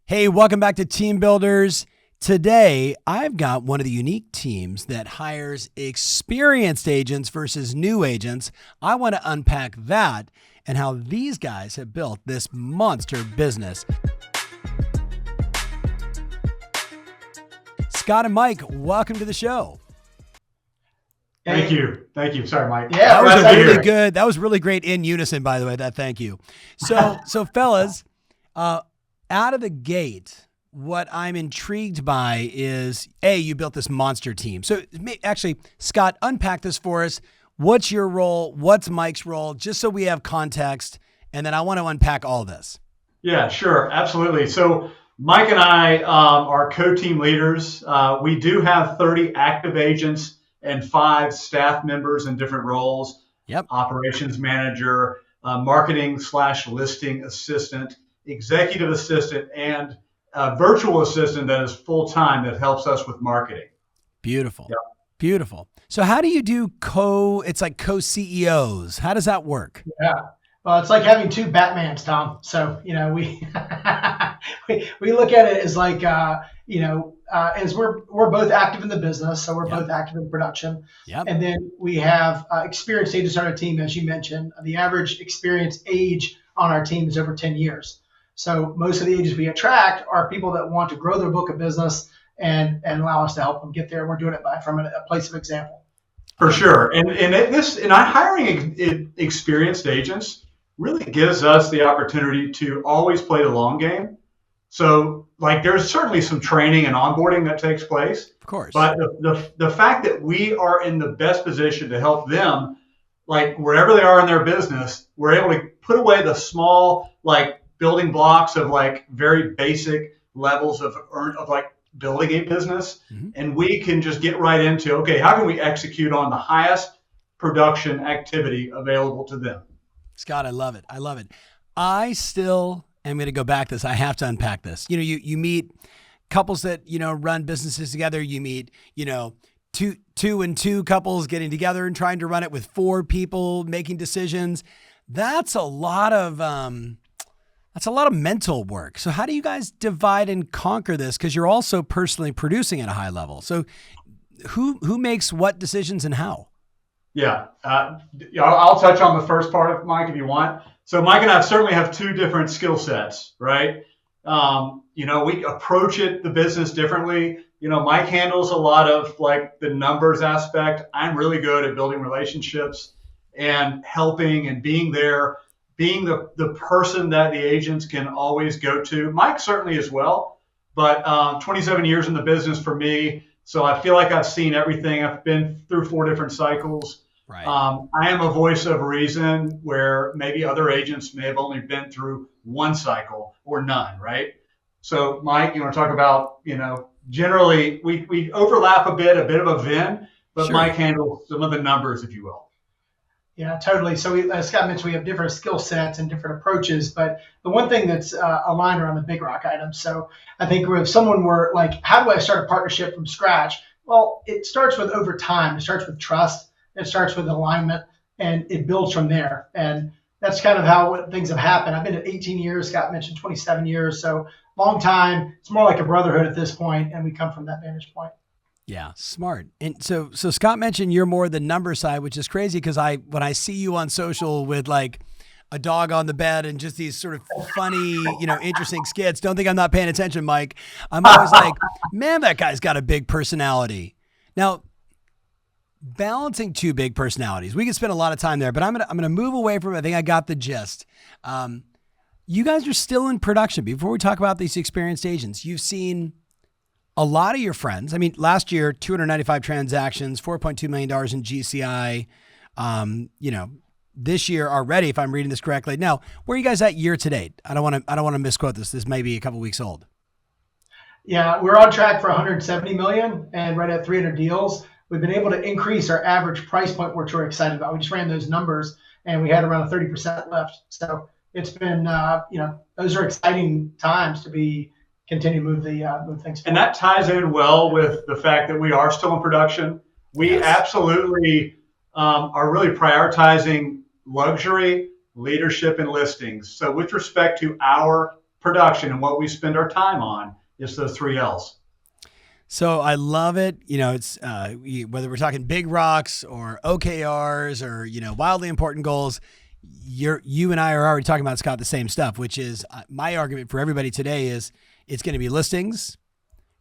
Hey, welcome back to Team Builders. Today, I've got one of the unique teams that hires experienced agents versus new agents. I want to unpack that and how these guys have built this monster business. Scott and Mike, welcome to the show. Thank you. Sorry, Mike. Yeah, that was really good. That was really great in unison, by the way. Thank you. So fellas, out of the gate, what I'm intrigued by is, you built this monster team. So actually, Scott, unpack this for us. What's your role? What's Mike's role? Just so we have context. And then I want to unpack all this. Yeah, sure. Absolutely. So Mike and I are co-team leaders. We do have 30 active agents and 5 staff members in different roles. Yep. Operations manager, marketing/listing assistant, executive assistant, and a virtual assistant that is full-time that helps us with marketing. Beautiful. Yep. Beautiful. So how do you do co-CEOs? How does that work? Yeah. Well, it's like having 2 Batmans, Tom. So, we we look at it as like, as we're both active in the business. So we're both active in production. Yep. And then we have experienced agents on our team, as you mentioned. The average experience age on our team is over 10 years. So most of the agents we attract are people that want to grow their book of business and allow us to help them get there. We're doing it from a place of example. For sure. And hiring experienced agents really gives us the opportunity to always play the long game. So there's certainly some training and onboarding that takes place. Of course. But the fact that we are in the best position to help them, wherever they are in their business, we're able to put away the small, building blocks of very basic levels of building a business. Mm-hmm. And we can just get right into, okay, how can we execute on the highest production activity available to them? Scott, I love it. I still am going to go back to this. I have to unpack this. You meet couples that, run businesses together. You meet, two and two couples getting together and trying to run it with 4 people making decisions. That's a lot of mental work. So how do you guys divide and conquer this? Because you're also personally producing at a high level. So who makes what decisions and how? Yeah, I'll touch on the first part of Mike if you want. So Mike and I certainly have 2 different skill sets, right? We approach the business differently. Mike handles a lot of the numbers aspect. I'm really good at building relationships and helping and being there, being the person that the agents can always go to. Mike certainly as well, but 27 years in the business for me. So I feel like I've seen everything. I've been through 4 different cycles. Right. I am a voice of reason where maybe other agents may have only been through 1 cycle or none, right? So Mike, you want to talk about, generally we overlap a bit of a VIN, but sure. Mike handles some of the numbers, if you will. Yeah, totally. So as Scott mentioned, we have different skill sets and different approaches, but the one thing that's aligned around the big rock items. So I think if someone were how do I start a partnership from scratch? Well, it starts with over time. It starts with trust. It starts with alignment, and it builds from there. And that's kind of how things have happened. I've been at 18 years. Scott mentioned 27 years. So long time. It's more like a brotherhood at this point, and we come from that vantage point. Yeah, smart. And so Scott mentioned you're more the number side, which is crazy because when I see you on social with a dog on the bed and just these sort of funny, interesting skits, don't think I'm not paying attention, Mike. I'm always like, man, that guy's got a big personality. Now, balancing 2 big personalities, we could spend a lot of time there, but I'm gonna move away from it. I think I got the gist. You guys are still in production. Before we talk about these experienced agents, you've seen a lot of your friends. I mean, last year, 295 transactions, $4.2 million in GCI. This year already, if I'm reading this correctly. Now, where are you guys at year to date? I don't want to misquote this. This may be a couple weeks old. Yeah, we're on track for 170 million and right at 300 deals. We've been able to increase our average price point, which we're excited about. We just ran those numbers and we had around a 30% lift. So it's been, those are exciting times to continue to move things forward. And that ties in well with the fact that we are still in production. We absolutely are really prioritizing luxury, leadership, and listings. So with respect to our production and what we spend our time on. It's those 3 L's. So I love it. It's whether we're talking big rocks or OKRs or, wildly important goals, you and I are already talking about, Scott, the same stuff, which is my argument for everybody today is it's going to be listings,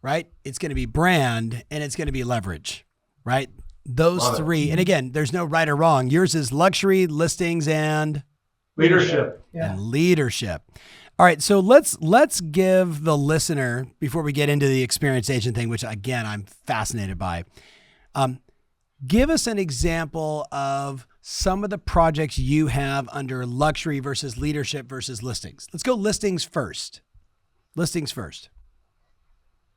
right? It's going to be brand, and it's going to be leverage, right? Those three. And again, there's no right or wrong. Yours is luxury, listings, and leadership. And leadership. All right, so let's give the listener, before we get into the experienced agent thing, which again I'm fascinated by, give us an example of some of the projects you have under luxury versus leadership versus listings. Let's go listings first.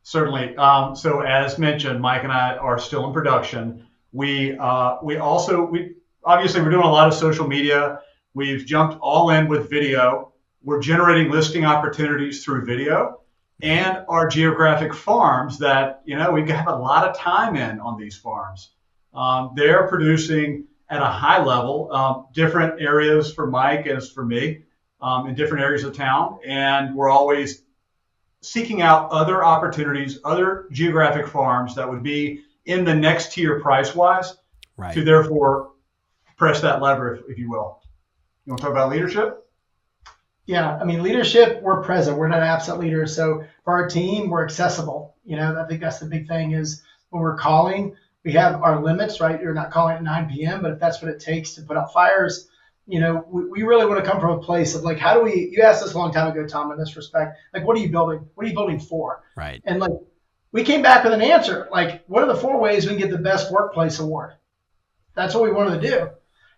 Certainly. So as mentioned, Mike and I are still in production. We obviously we're doing a lot of social media. We've jumped all in with video. We're generating listing opportunities through video, and our geographic farms that, we have a lot of time in on these farms. They're producing at a high level, different areas for Mike as for me, in different areas of town. And we're always seeking out other opportunities, other geographic farms that would be in the next tier price-wise, right, to therefore press that lever, if you will. You want to talk about leadership? Yeah, leadership, we're present. We're not absent leaders. So for our team, we're accessible. I think that's the big thing is when we're calling, we have our limits, right? You're not calling at 9 p.m., but if that's what it takes to put out fires, we really want to come from a place of how do we, you asked us a long time ago, Tom, in this respect, what are you building? What are you building for? Right. And we came back with an answer, what are the 4 ways we can get the best workplace award? That's what we wanted to do.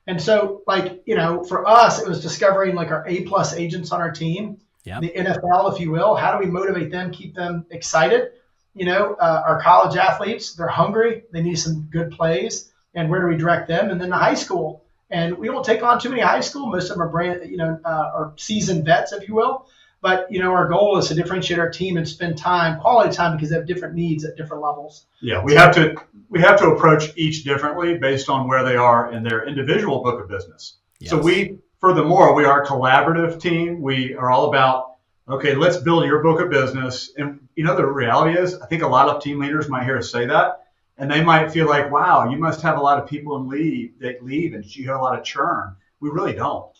And so, for us, it was discovering our A+ agents on our team, the NFL, if you will. How do we motivate them, keep them excited? Our college athletes, they're hungry. They need some good plays. And where do we direct them? And then the high school. And we don't take on too many high school. Most of them are are seasoned vets, if you will. But, our goal is to differentiate our team and spend quality time, because they have different needs at different levels. Yeah, we have to approach each differently based on where they are in their individual book of business. Yes. So furthermore, we are a collaborative team. We are all about, okay, let's build your book of business. And, the reality is, I think a lot of team leaders might hear us say that, and they might feel like, wow, you must have a lot of people that leave and you have a lot of churn. We really don't.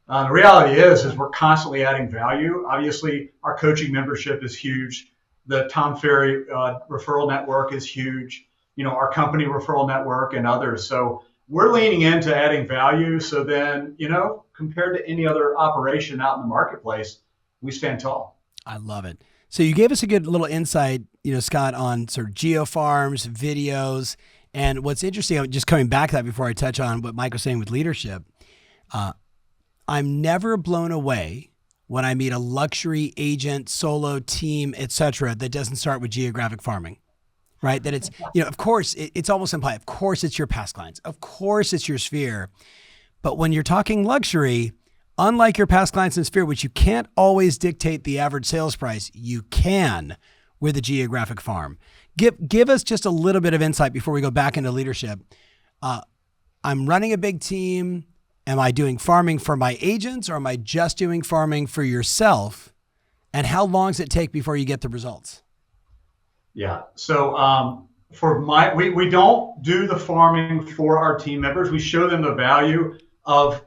The reality is we're constantly adding value. Obviously, our coaching membership is huge. The Tom Ferry referral network is huge. Our company referral network and others. So we're leaning into adding value. So then, compared to any other operation out in the marketplace, we stand tall. I love it. So you gave us a good little insight, Scott, on sort of geo farms, videos. And what's interesting, just coming back to that before I touch on what Mike was saying with leadership, I'm never blown away when I meet a luxury agent, solo team, et cetera, that doesn't start with geographic farming, right? That it's, of course, it's almost implied. Of course, it's your past clients. Of course, it's your sphere. But when you're talking luxury, unlike your past clients in sphere, which you can't always dictate the average sales price, you can with a geographic farm. Give us just a little bit of insight before we go back into leadership. I'm running a big team. Am I doing farming for my agents, or am I just doing farming for yourself? And how long does it take before you get the results? Yeah. So we don't do the farming for our team members. We show them the value of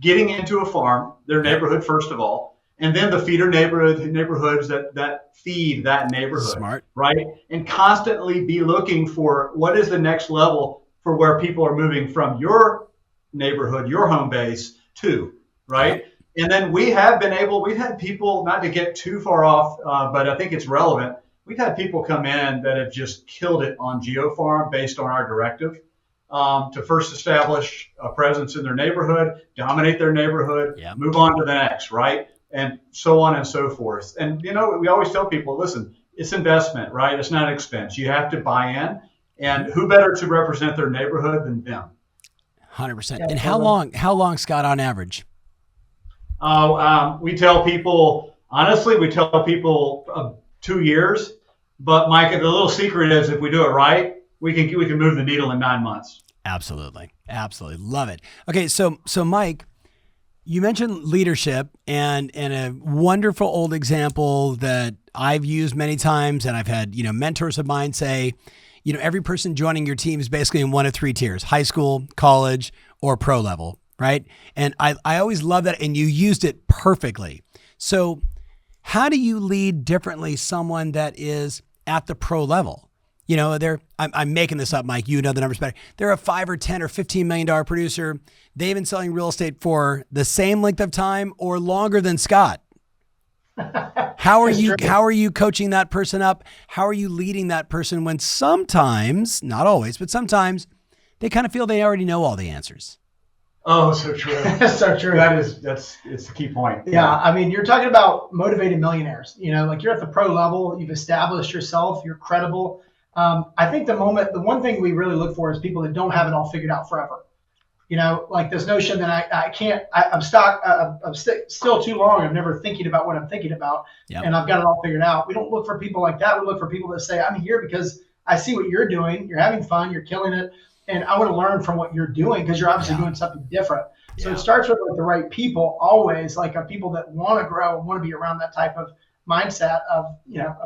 getting into a farm, their neighborhood first of all, and then the feeder neighborhoods that feed that neighborhood. Smart. Right? And constantly be looking for what is the next level for where people are moving from your neighborhood, your home base to, right? Yep. And then we've had people, not to get too far off, but I think it's relevant. We've had people come in that have just killed it on GeoFarm based on our directive, to first establish a presence in their neighborhood, dominate their neighborhood, yep, move on to the next, right? And so on and so forth. And, we always tell people, listen, it's investment, right? It's not an expense. You have to buy in. And who better to represent their neighborhood than them? 100%. And how long, Scott, on average? We tell people, honestly, 2 years. But Mike, the little secret is if we do it right, we can move the needle in 9 months. Absolutely. Love it. Okay. So Mike, You mentioned leadership and a wonderful old example that I've used many times, and I've had, mentors of mine say, every person joining your team is basically in one of three tiers: high school, college, or pro level, right? And I always love that, and you used it perfectly. So how do you lead differently someone that is at the pro level? I'm making this up, Mike. You know the numbers better. They're a $5 or $10 or $15 million producer. They've been selling real estate for the same length of time or longer than Scott. How are you coaching that person up? How are you leading that person when sometimes, not always, but sometimes they kind of feel they already know all the answers? Oh, so true. So true. It's the key point. Yeah. I mean, you're talking about motivated millionaires, like you're at the pro level, you've established yourself, you're credible. I think the one thing we really look for is people that don't have it all figured out forever. Like this notion that I'm still too long. I'm never thinking about what I'm thinking about, and I've got it all figured out. We don't look for people like that. We look for people that say, I'm here because I see what you're doing. You're having fun. You're killing it. And I want to learn from what you're doing because you're obviously doing something different. So it starts with the right people, always, like people that want to grow and want to be around that type of mindset of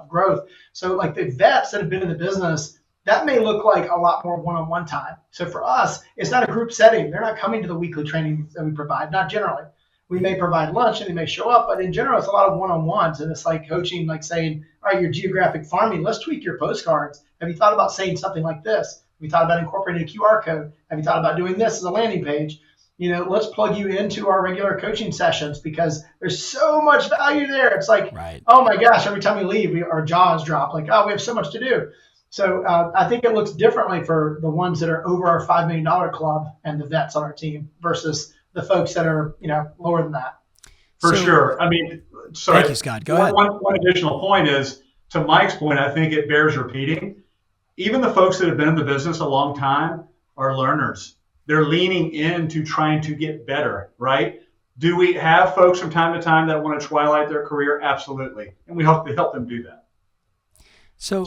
growth. So like the vets that have been in the business, that may look like a lot more one-on-one time. So for us, it's not a group setting. They're not coming to the weekly training that we provide, not generally. We may provide lunch and they may show up, but in general, it's a lot of one-on-ones. And it's like coaching, like saying, all right, you're geographic farming. Let's tweak your postcards. Have you thought about saying something like this? Have you thought about incorporating a QR code? Have you thought about doing this as a landing page? Let's plug you into our regular coaching sessions because there's so much value there. It's like, Oh my gosh, every time we leave, our jaws drop. Like, oh, we have so much to do. So I think it looks differently for the ones that are over our $5 million club and the vets on our team versus the folks that are, lower than that. For sure. I mean, sorry. Thank you, Scott. Go ahead. One additional point is, to Mike's point, I think it bears repeating. Even the folks that have been in the business a long time are learners. They're leaning into trying to get better, right? Do we have folks from time to time that want to twilight their career? Absolutely. And we help them do that. So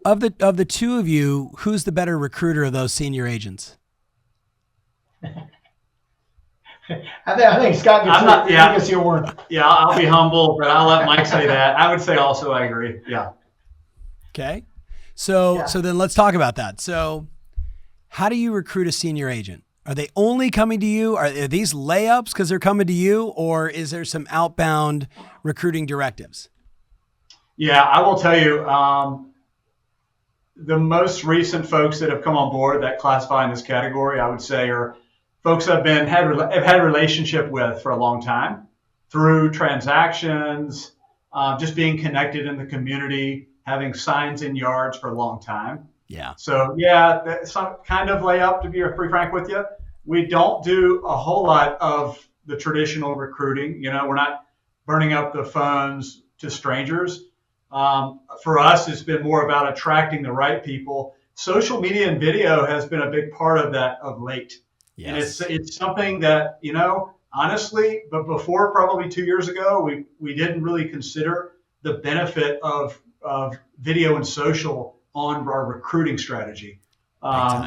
of the two of you, who's the better recruiter of those senior agents? I think Scott gets the award. Yeah, I'll be humble, but I'll let Mike say that. I would say also I agree. Yeah. Okay. So then let's talk about that. So how do you recruit a senior agent? Are they only coming to you? Are these layups because they're coming to you, or is there some outbound recruiting directives? Yeah, I will tell you, the most recent folks that have come on board that classify in this category, I would say, are folks I've had a relationship with for a long time through transactions, just being connected in the community, having signs in yards for a long time. Yeah. So that's some kind of layup, to be pretty frank with you. We don't do a whole lot of the traditional recruiting. We're not burning up the phones to strangers. For us, it's been more about attracting the right people. Social media and video has been a big part of that of late. Yes. And it's something that, honestly, but before probably 2 years ago, we didn't really consider the benefit of video and social on our recruiting strategy.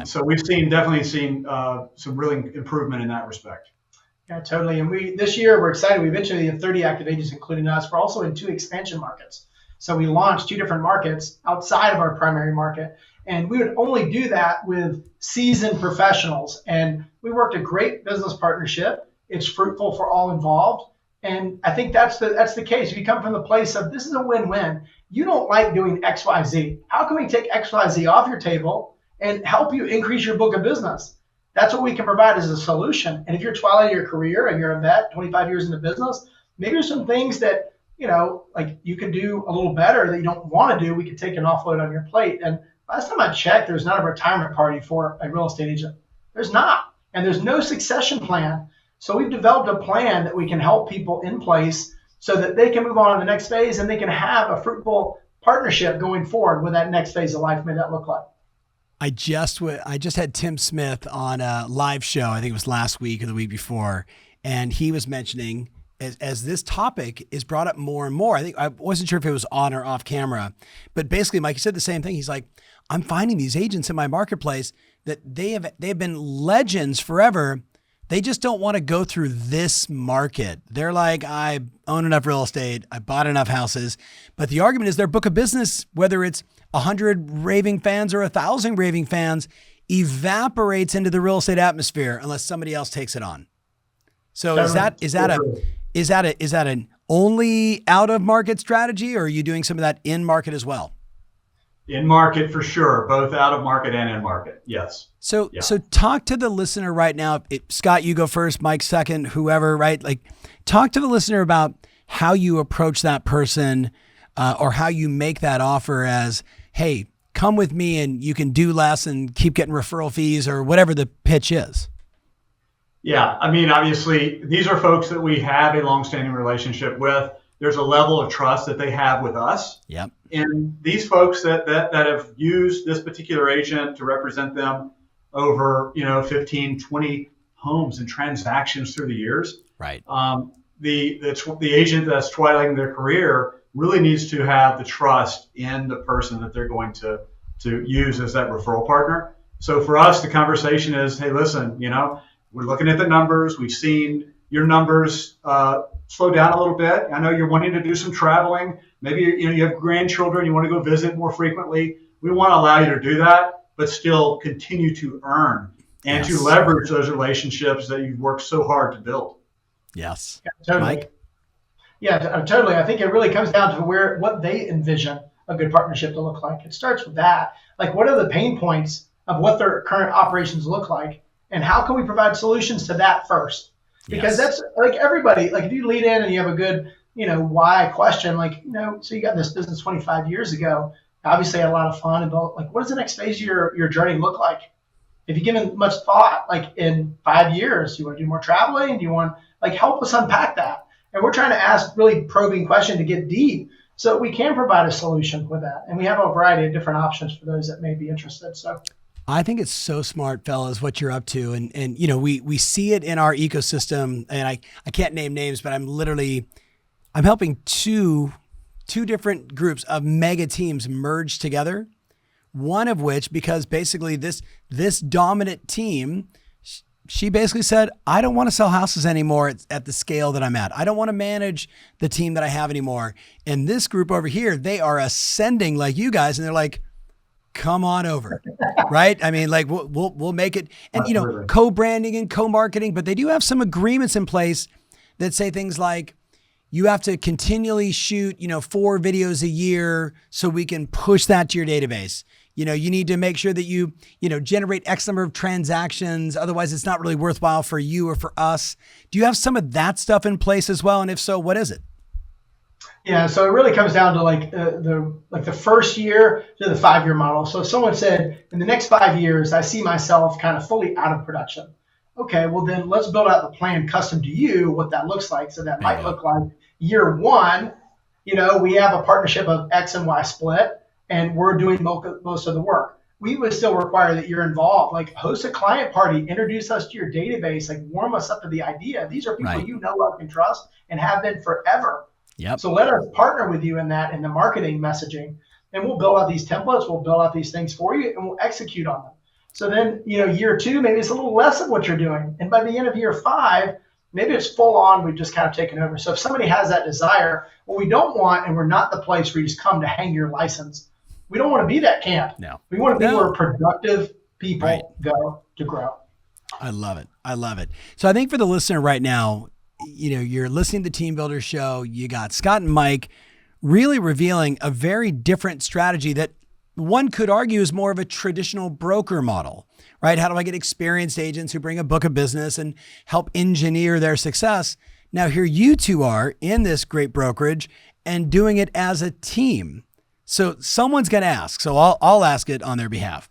So we've definitely seen some really improvement in that respect. Yeah, totally. And this year we're excited. We eventually have 30 active agents, including us. We're also in 2 expansion markets. So we launched 2 different markets outside of our primary market. And we would only do that with seasoned professionals. And we worked a great business partnership. It's fruitful for all involved. And I think that's the case. If you come from the place of this is a win-win, you don't like doing X, Y, Z. How can we take X, Y, Z off your table and help you increase your book of business? That's what we can provide as a solution. And if you're twilight your career and you're a vet, 25 years in the business, maybe there's some things that, like you could do a little better that you don't want to do. We could take an offload on your plate. And last time I checked, there's not a retirement party for a real estate agent. There's not. And there's no succession plan. So we've developed a plan that we can help people in place so that they can move on to the next phase and they can have a fruitful partnership going forward with that next phase of life may that look like. I just had Tim Smith on a live show. I think it was last week or the week before. And he was mentioning as this topic is brought up more and more, I wasn't sure if it was on or off camera, but basically Mike, he said the same thing. He's like, I'm finding these agents in my marketplace that they've been legends forever, they just don't want to go through this market. They're like, I own enough real estate, I bought enough houses, but the argument is their book of business, whether it's 100 raving fans or 1,000 raving fans, evaporates into the real estate atmosphere unless somebody else takes it on. So is that an only out of market strategy, or are you doing some of that in market as well? In market for sure, both out of market and in market. Yes. So talk to the listener right now. Scott, you go first, Mike second, whoever, right? Like, talk to the listener about how you approach that person, or how you make that offer as, hey, come with me and you can do less and keep getting referral fees, or whatever the pitch is. Yeah, I mean, obviously, these are folks that we have a longstanding relationship with. There's a level of trust that they have with us. Yep. And these folks that have used this particular agent to represent them over, 15, 20 homes and transactions through the years. Right. The agent that's twilighting their career really needs to have the trust in the person that they're going to use as that referral partner. So for us, the conversation is, hey, listen, we're looking at the numbers. We've seen your numbers slow down a little bit. I know you're wanting to do some traveling. Maybe you have grandchildren. You want to go visit more frequently. We want to allow you to do that, but still continue to earn and to leverage those relationships that you've worked so hard to build. Yes. Yeah, totally. Mike? Yeah, totally. I think it really comes down to what they envision a good partnership to look like. It starts with that. Like, what are the pain points of what their current operations look like? And how can we provide solutions to that first? Because that's like everybody, like if you lead in and you have a good, why question, so you got this business 25 years ago, obviously had a lot of fun and like, what does the next phase of your journey look like? If you give it much thought, like in 5 years, you want to do more traveling? Do you want, help us unpack that? And we're trying to ask really probing questions to get deep so we can provide a solution with that. And we have a variety of different options for those that may be interested. So I think it's so smart, fellas, what you're up to. And we see it in our ecosystem, and I can't name names, but I'm helping two different groups of mega teams merge together. One of which, because basically this dominant team, she basically said, I don't want to sell houses anymore at the scale that I'm at. I don't want to manage the team that I have anymore. And this group over here, they are ascending like you guys, and they're like, come on over, right? I mean, we'll make it, and co-branding and co-marketing, but they do have some agreements in place that say things like, you have to continually shoot, 4 videos a year so we can push that to your database. You need to make sure that you generate X number of transactions. Otherwise, it's not really worthwhile for you or for us. Do you have some of that stuff in place as well? And if so, what is it? Yeah, so it really comes down to the first year to the 5-year model. So if someone said, in the next 5 years, I see myself kind of fully out of production. Okay, well then let's build out the plan custom to you, what that looks like. So that might look like year 1, we have a partnership of X and Y split, and we're doing most of the work. We would still require that you're involved, like host a client party, introduce us to your database, like warm us up to the idea. These are people you know, love, and trust, and have been forever. Yep. So let us partner with you in that, in the marketing messaging, and we'll build out these templates, we'll build out these things for you, and we'll execute on them. So then, year 2, maybe it's a little less of what you're doing. And by the end of year 5, maybe it's full on, we've just kind of taken over. So if somebody has that desire, what we don't want, and we're not the place where you just come to hang your license, we don't want to be that camp. No. We want to be where productive people go to grow. I love it. I love it. So I think for the listener right now, you're listening to the Team Builder Show. You got Scott and Mike really revealing a very different strategy that one could argue is more of a traditional broker model, right? How do I get experienced agents who bring a book of business and help engineer their success? Now here you two are in this great brokerage and doing it as a team. So someone's going to ask, so I'll ask it on their behalf.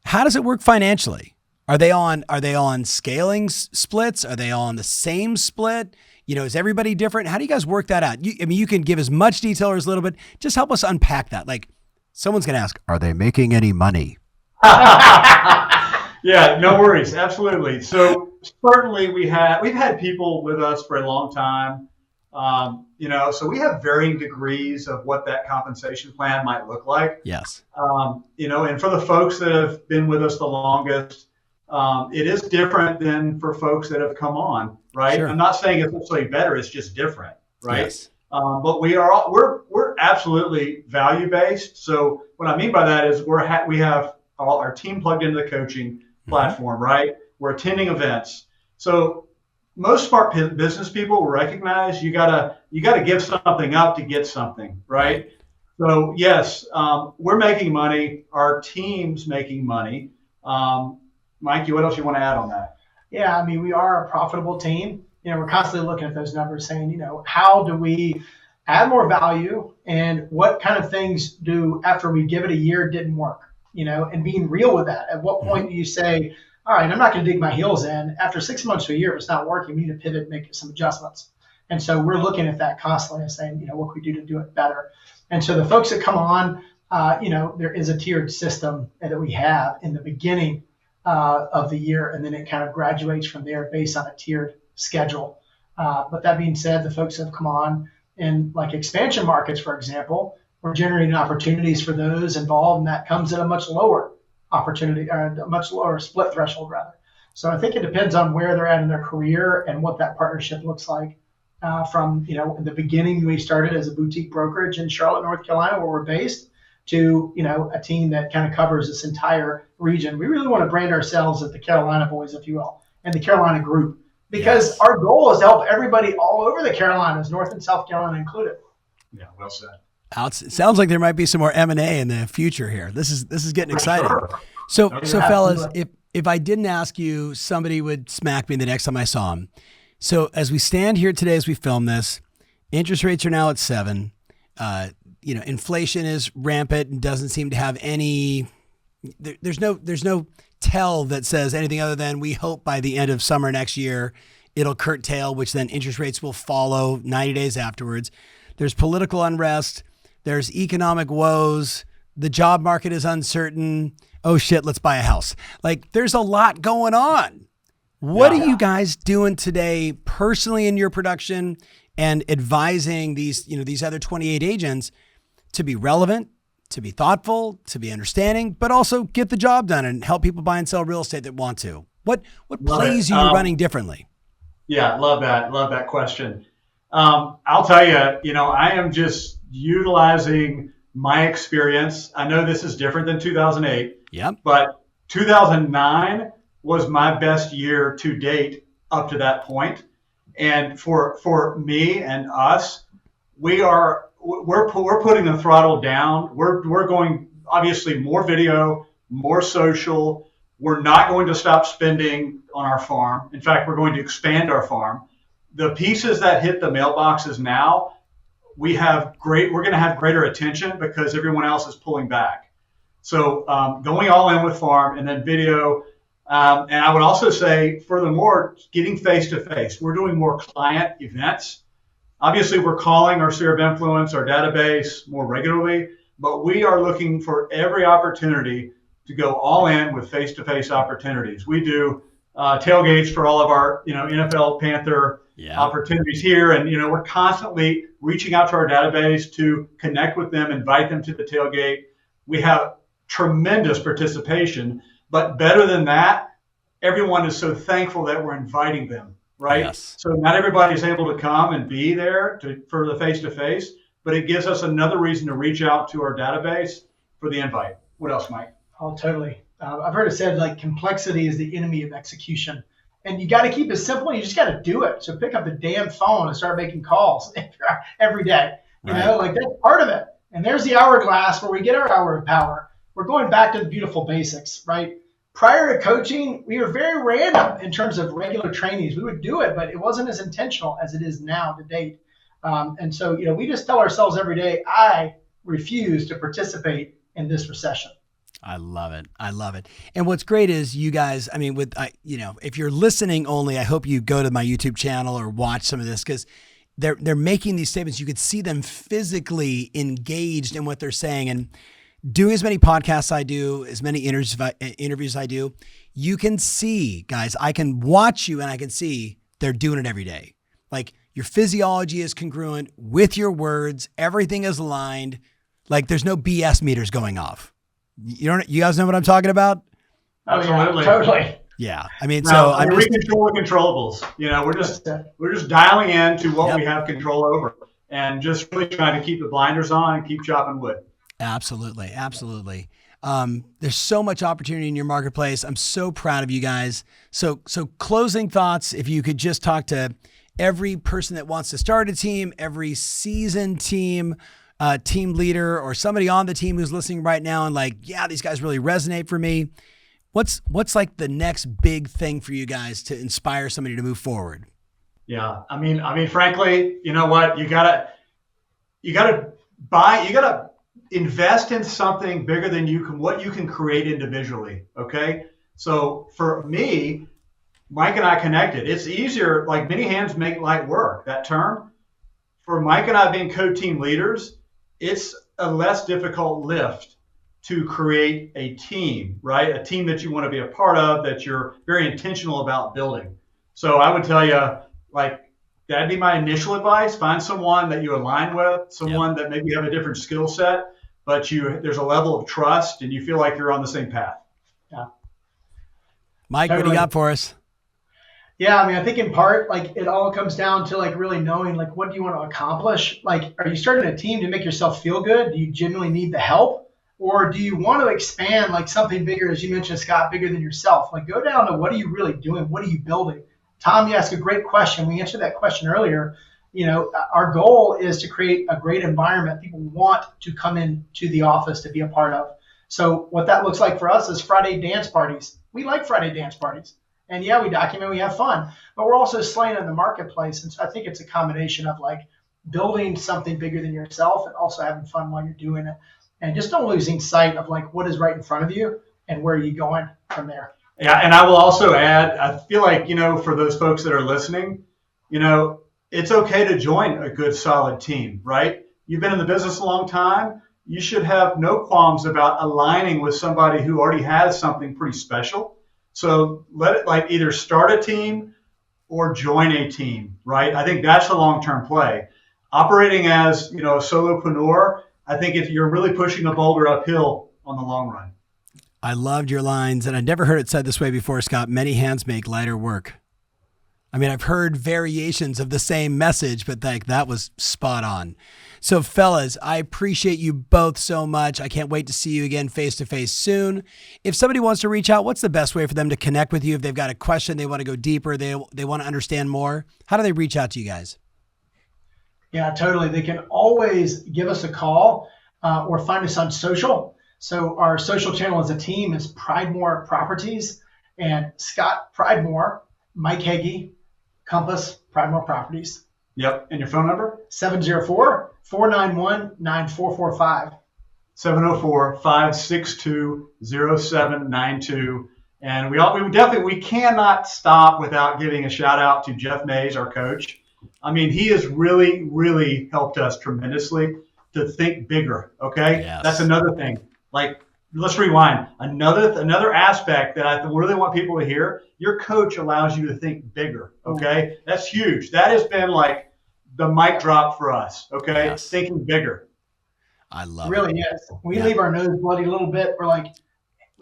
How does it work financially? Are they on scaling splits? Are they on the same split? Is everybody different? How do you guys work that out? You can give as much detail or as little bit. Just help us unpack that. Like, someone's going to ask, are they making any money? Yeah, no worries. Absolutely. So certainly we've had people with us for a long time. So we have varying degrees of what that compensation plan might look like. Yes. And for the folks that have been with us the longest, it is different than for folks that have come on, right? Sure. I'm not saying it's necessarily better; it's just different, right? Yes. But we're absolutely value based. So what I mean by that is we have all our team plugged into the coaching platform, right? We're attending events. So most smart business people will recognize you gotta give something up to get something, right? So yes, we're making money. Our team's making money. Mikey, what else you want to add on that? Yeah, I mean, we are a profitable team. We're constantly looking at those numbers saying, how do we add more value and what kind of things do after we give it a year didn't work, and being real with that. At what point do you say, all right, I'm not going to dig my heels in. After 6 months to a year, if it's not working, we need to pivot and make some adjustments. And so we're looking at that constantly and saying, what can we do to do it better? And so the folks that come on, there is a tiered system that we have in the beginning of the year, and then it kind of graduates from there based on a tiered schedule. But that being said, the folks that have come on in like expansion markets, for example, we're generating opportunities for those involved, and that comes at a much lower opportunity, or a much lower split threshold rather. So I think it depends on where they're at in their career and what that partnership looks like. From in the beginning, we started as a boutique brokerage in Charlotte, North Carolina, where we're based, to a team that kind of covers this entire region. We really want to brand ourselves as the Carolina boys, if you will, and the Carolina group, because our goal is to help everybody all over the Carolinas, North and South Carolina included. Yeah, well said. It sounds like there might be some more M&A in the future here. This is getting exciting. So fellas, if I didn't ask you, somebody would smack me the next time I saw him. So as we stand here today, as we film this, interest rates are now at 7. Inflation is rampant and doesn't seem to have any. There's no tell that says anything other than we hope by the end of summer next year it'll curtail, which then interest rates will follow 90 days afterwards. There's political unrest. There's economic woes. The job market is uncertain. Oh shit, let's buy a house. Like there's a lot going on. What are you guys doing today personally in your production and advising these other 28 agents to be relevant, to be thoughtful, to be understanding, but also get the job done and help people buy and sell real estate that want to? What plays are you running differently? Yeah, love that. Love that question. I'll tell you, I am just utilizing my experience. I know this is different than 2008. Yep. But 2009 was my best year to date up to that point. And for me and us, we're putting the throttle down. We're going obviously more video, more social. We're not going to stop spending on our farm. In fact, we're going to expand our farm. The pieces that hit the mailboxes now, we're going to have greater attention because everyone else is pulling back. So going all in with farm and then video. And I would also say, furthermore, getting face-to-face. We're doing more client events. Obviously, we're calling our sphere of influence, our database more regularly, but we are looking for every opportunity to go all in with face-to-face opportunities. We do tailgates for all of our, NFL Panther opportunities here. And, we're constantly reaching out to our database to connect with them, invite them to the tailgate. We have tremendous participation, but better than that, everyone is so thankful that we're inviting them, right? Yes. So not everybody's able to come and be there for the face-to-face, but it gives us another reason to reach out to our database for the invite. What else, Mike? Oh, totally. I've heard it said like complexity is the enemy of execution. And you got to keep it simple. You just got to do it. So pick up the damn phone and start making calls every day. You know, like that's part of it. And there's the hourglass where we get our hour of power. We're going back to the beautiful basics, right? Prior to coaching, we were very random in terms of regular trainings. We would do it, but it wasn't as intentional as it is now to date. And so, we just tell ourselves every day, I refuse to participate in this recession. I love it. I love it. And what's great is you guys, I mean, if you're listening only, I hope you go to my YouTube channel or watch some of this because they're making these statements. You could see them physically engaged in what they're saying. And doing as many podcasts I do, as many interviews I do, you can see, guys, I can watch you and I can see they're doing it every day. Like your physiology is congruent with your words. Everything is aligned. Like there's no BS meters going off. You guys know what I'm talking about? Absolutely. Yeah, totally. Yeah. I mean, Now, so I'm we just, control the controllables. We're just dialing in to what we have control over, and just really trying to keep the blinders on and keep chopping wood. absolutely. Absolutely. There's so much opportunity in your marketplace. I'm so proud of you guys. So closing thoughts, if you could just talk to every person that wants to start a team, every seasoned team, team leader, or somebody on the team who's listening right now and like, yeah, these guys really resonate for me. What's like the next big thing for you guys to inspire somebody to move forward? Yeah. I mean, frankly, you know what? You gotta invest in something bigger than what you can create individually. Okay. So for me, Mike and I connected. It's easier, like many hands make light work, that term. For Mike and I being co-team leaders, it's a less difficult lift to create a team, right? A team that you want to be a part of, that you're very intentional about building. So I would tell you, like, that'd be my initial advice. Find someone that you align with, someone that maybe have a different skill set, but there's a level of trust and you feel like you're on the same path. Yeah. Mike, what do you got for us? Yeah, I mean, I think in part, like, it all comes down to like really knowing, like, what do you want to accomplish? Like, are you starting a team to make yourself feel good? Do you genuinely need the help? Or do you want to expand like something bigger, as you mentioned, Scott, bigger than yourself? Like, go down to what are you really doing? What are you building? Tom, you asked a great question. We answered that question earlier. Our goal is to create a great environment people want to come into the office to be a part of. So what that looks like for us is Friday dance parties. We like Friday dance parties. And yeah, we document, we have fun, but we're also slaying in the marketplace. And so I think it's a combination of like building something bigger than yourself and also having fun while you're doing it. And just don't losing sight of like what is right in front of you and where are you going from there. Yeah, and I will also add, I feel like, for those folks that are listening, it's okay to join a good, solid team, right? You've been in the business a long time. You should have no qualms about aligning with somebody who already has something pretty special. So let it like either start a team or join a team, right? I think that's the long-term play. Operating as, a solopreneur, I think if you're really pushing a boulder uphill on the long run. I loved your lines, and I'd never heard it said this way before, Scott. Many hands make lighter work. I mean, I've heard variations of the same message, but like that was spot on. So fellas, I appreciate you both so much. I can't wait to see you again face-to-face soon. If somebody wants to reach out, what's the best way for them to connect with you? If they've got a question, they want to go deeper, they want to understand more, how do they reach out to you guys? Yeah, totally. They can always give us a call or find us on social. So our social channel as a team is Pridemore Properties, and Scott Pridemore, Mike Hege, Compass, Pridemore Properties. Yep. And your phone number? 704-491-9445. 704-562-0792. And we cannot stop without giving a shout out to Jeff Mays, our coach. I mean, he has really, really helped us tremendously to think bigger. Okay. Yes. That's another thing. Like, let's rewind. Another aspect that I really want people to hear, your coach allows you to think bigger. Okay. That's huge. That has been like the mic drop for us. Okay. Yes. Thinking bigger. I love really, it. Yes. We leave our nose bloody a little bit. We're like,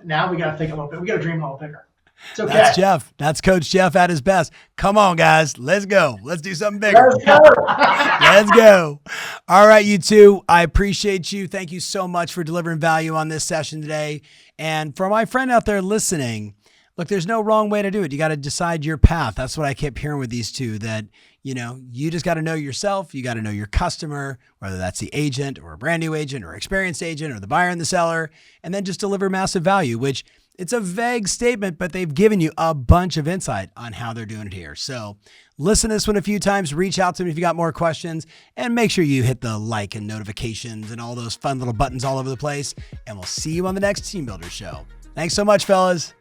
now we got to think a little bit. We got to dream a little bigger. It's okay. That's Jeff. That's Coach Jeff at his best. Come on, guys. Let's go. Let's do something bigger. Let's go. Let's go. All right, you two. I appreciate you. Thank you so much for delivering value on this session today. And for my friend out there listening, look, there's no wrong way to do it. You got to decide your path. That's what I kept hearing with these two, that, you just got to know yourself. You got to know your customer, whether that's the agent or a brand new agent or experienced agent or the buyer and the seller, and then just deliver massive value, which it's a vague statement, but they've given you a bunch of insight on how they're doing it here. So listen to this one a few times, reach out to me if you got more questions, and make sure you hit the like and notifications and all those fun little buttons all over the place. And we'll see you on the next Team Builder Show. Thanks so much, fellas.